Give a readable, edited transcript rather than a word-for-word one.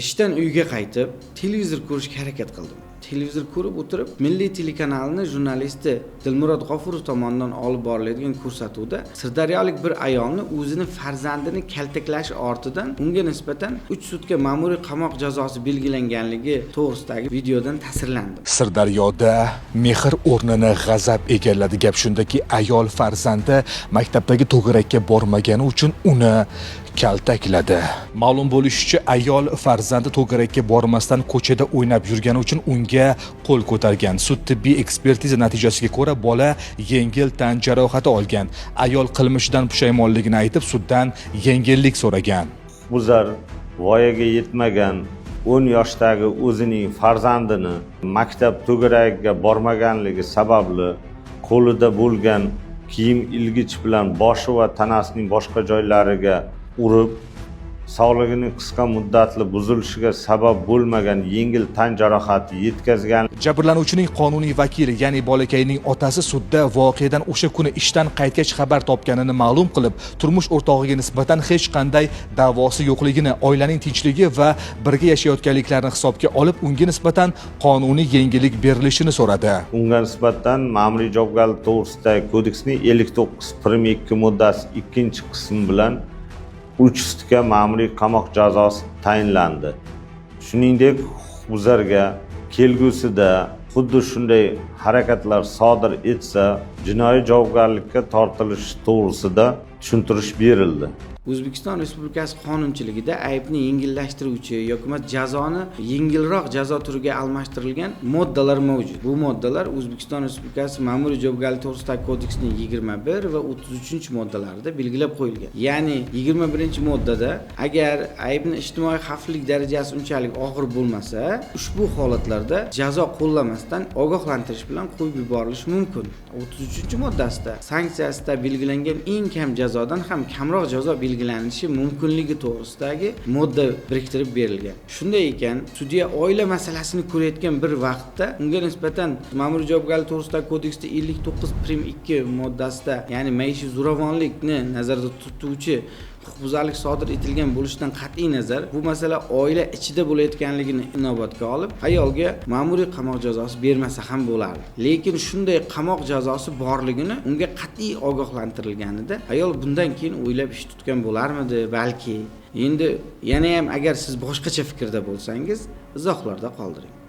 Ishdan uyga qaytib, televizor ko'rishga harakat qildim. Televizor ko'rib o'tirib, Milliy telekanalining jurnalisti Dilmurod G'ofurov tomonidan olib boriladigan ko'rsatuvda sirdaryolik bir ayolni o'zining farzandini kaltaklash ortidan unga nisbatan 3 sutka ma'muriy qamoq jazosi belgilanganligi to'g'risidagi videodan ta'sirlandim. Sirdaryoda mehr o'rnini g'azab egalladi. Gap shundaki, ayol farzandi maktabdagi to'garakka bormagani uchun uni kaltakladi. Ma'lum bo'lishicha, ayol farzandi to'garakka bormasdan ko'chada o'ynab yurgani uchun unga qo'l ko'targan. Sud tibbiy ekspertiza natijasiga ko'ra bola yengil tan jarohati olgan. Ayol qilmishidan pushaymonligini aytib, suddan yengillik so'ragan. Buzar voyaga yetmagan 10 yoshdagi o'zining farzandini maktab to'garagiga bormaganligi sababli qo'lida bo'lgan kiyim ilgich bilan boshi va tanasining boshqa joylariga urib, sog'lig'ining qisqa muddatli buzilishiga sabab bo'lmagan yengil tan jarohati yetkazgan. Jabrlanuvchining qonuniy vakili, ya'ni bolakayning otasi sudda voqeadan o'sha kuni ishdan qaytgach xabar topganini ma'lum qilib, turmush o'rtog'iga nisbatan hech qanday da'vosi yo'qligini, oilaning tinchligi va birga yashayotganliklarini hisobga olib, unga nisbatan qonuniy yengillik berilishini so'radi. Unga nisbatan ma'muriy javobgarlik to'g'risidagi kodeksning 59.2 moddasi 2-qismi bilan 3 sutka ma'muriy qamoq jazosi tayinlandi. Shuningdek, huquqbuzarga kelgusida xuddi shunday harakatlar sodir etsa, jinoiy javobgarlikka tortilishi to'g'risida tushuntirish berildi. O'zbekiston Respublikasi qonunchiligida aybni yengillashtiruvchi yoki jazoni yengilroq jazo turiga almashtirilgan moddalar mavjud. Bu moddalar O'zbekiston Respublikasi Ma'muriy javobgarlik to'g'risidagi kodeksning 21 va 33-moddalarida belgilab qo'yilgan. Ya'ni 21-moddada agar aybning ijtimoiy xavflilik darajasi unchalik og'ir bo'lmasa, ushbu holatlarda jazo qo'llamasdan ogohlantirish bilan qo'yib yuborilishi mumkin. 33-moddasida sanksiyasida belgilangan eng kam jazodan ham kamroq jazo belgilanishi mumkinligi to'g'risidagi modda biriktirib berilgan. Shunday ekan, sudya oila masalasini ko'rayotgan bir vaqtda unga nisbatan ma'muriy javobgarlik to'g'risidagi kodeksda 59.2 moddasida, ya'ni maishiy zo'ravonlikni nazarda tutuvchi huquqbuzarlik sodir etilgan bo'lishidan qat'iy nazar, bu masala oila ichida bo'layotganligini inobatga olib, ayolga ma'muriy qamoq jazosi bermasa ham bo'lardi. Lekin shunday qamoq jazosi borligini unga qat'iy ogohlantirilganida, ayol bundan keyin o'ylab ish tutgan bo'larmidi, balki. Endi yana ham agar siz boshqacha fikrda bo'lsangiz, izohlarda qoldiring.